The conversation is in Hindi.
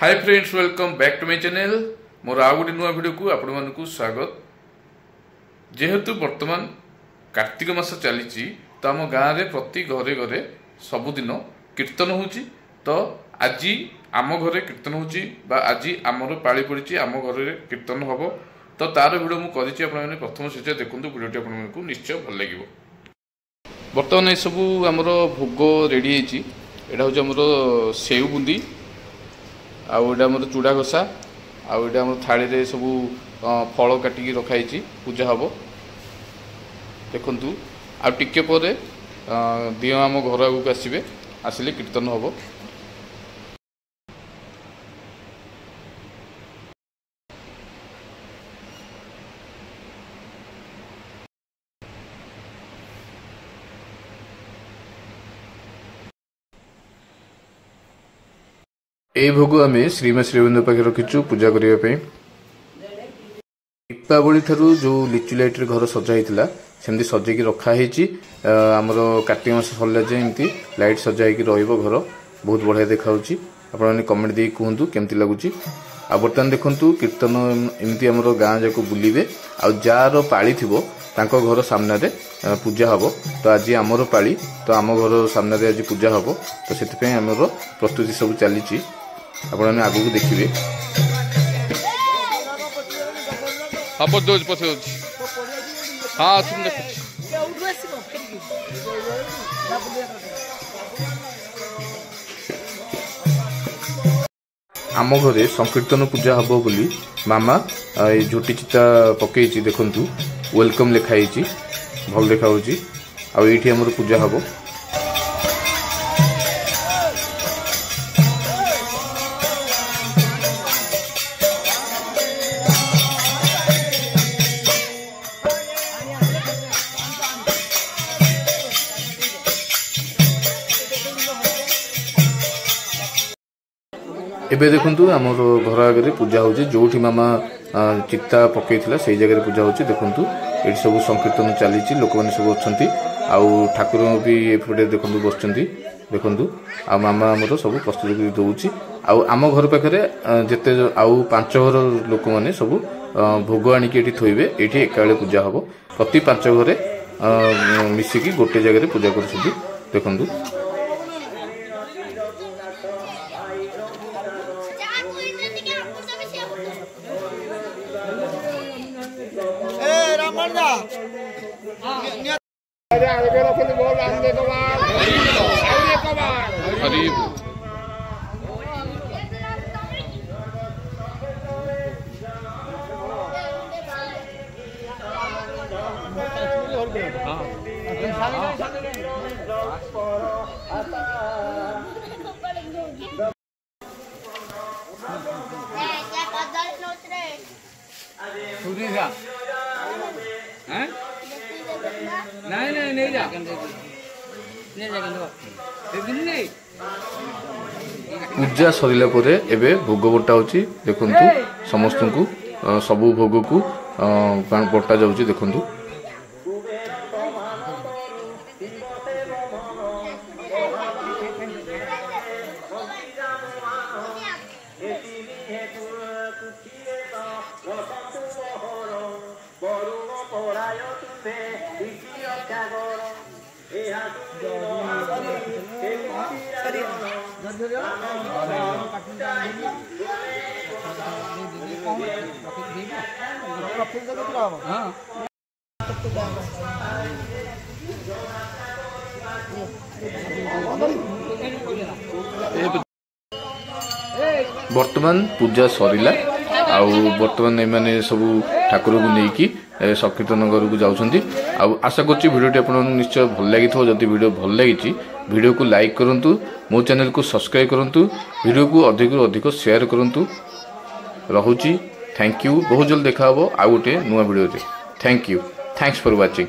Hi friends, welcome back to my channel. मोर आउ गोटे नुआ वीडियो को आपण मानकु स्वागत। जेहेतु वर्तमान कार्तिक मास चली तो आम गाँव में प्रति घरे घरे सबुदिन कीर्तन होची। तो आज आम घरे कीर्तन होची बा आज आमर पाली पड़ी आम घर कीर्तन हम। तो तार वीडियो मुझे प्रथम से देखो वीडियो आपको निश्चय भल लगे। बर्तमान ये सब आमर भोग रेडी है। यहाँ हूँ आमर सेव बुंदी आमर चूड़ा घसा आम थाली रे सब फल काटिकी रखाई पूजा हम। देखु आ टिके पर दिय आम घर आगू आसवे आसिले कीर्तन हम। ए भोग आम श्रीमा श्रीबंधु पाखे रखीचु पूजा करने। दीपावली ठारू जो लिचु लाइट घर सजा होता सेमती सजेकी रखाही। आमर कार्तिक मास सरला एमती लाइट सजाई घर बहुत बढ़िया देखा। आपने कमेंट दे कहतु केमती लगुच। आ बर्तमान देखु कीर्तन एमती आमर गाँ जाक बुलिबे आ जार पाली थी घर सामने पूजा हम। तो आज आमर पाली तो आम घर सामने आज पूजा हम। तो से आमर प्रस्तुति सब चली आपने आगू देखिए। हाँ पचे हाँ आम घरे संकीर्तन पूजा हम बोली मामा ये झोटी चिता पकई देखु वेलकम लिखाई भल देखा आईटी आमर पूजा हम। एबे देखु आमर घर आगे पूजा हो जो मामा चिता पकई से जगह पूजा हो। देखु ये सब संकीर्तन चली लोक मैंने सब अच्छा ठाकुर भी एपटे देखु बस देखु आ मामा आमर सब प्रस्तुत दौर। आम घर पाखे जिते आउ 5 घर लोक मैंने सब भोग आणिकी थोबे ये एकाबले पूजा हम। प्रति 5 घरे मिसिकी गोटे जगह पूजा कर देखु। पूजा सरला परे एबे भोग बटा होची। देखंतु समस्त को सबु भोग को बटा जाउची। देखंतु वर्तमान पूजा सरिला वर्तमान एमाने सब ठाकुर को लेकिन संकीर्तन घर को जाउछंती। आशा करछि वीडियो आपन निश्चय भल लगी। जदि वीडियो भल लगी वीडियो को लाइक करंतु, मो चैनल को सब्सक्राइब करंतु, वीडियो को अधिक अधिक शेयर करंतु। रहुची थैंक यू। बहुत जल्द देखा आउ गोटे नुआ video. Thank you. Thanks for watching.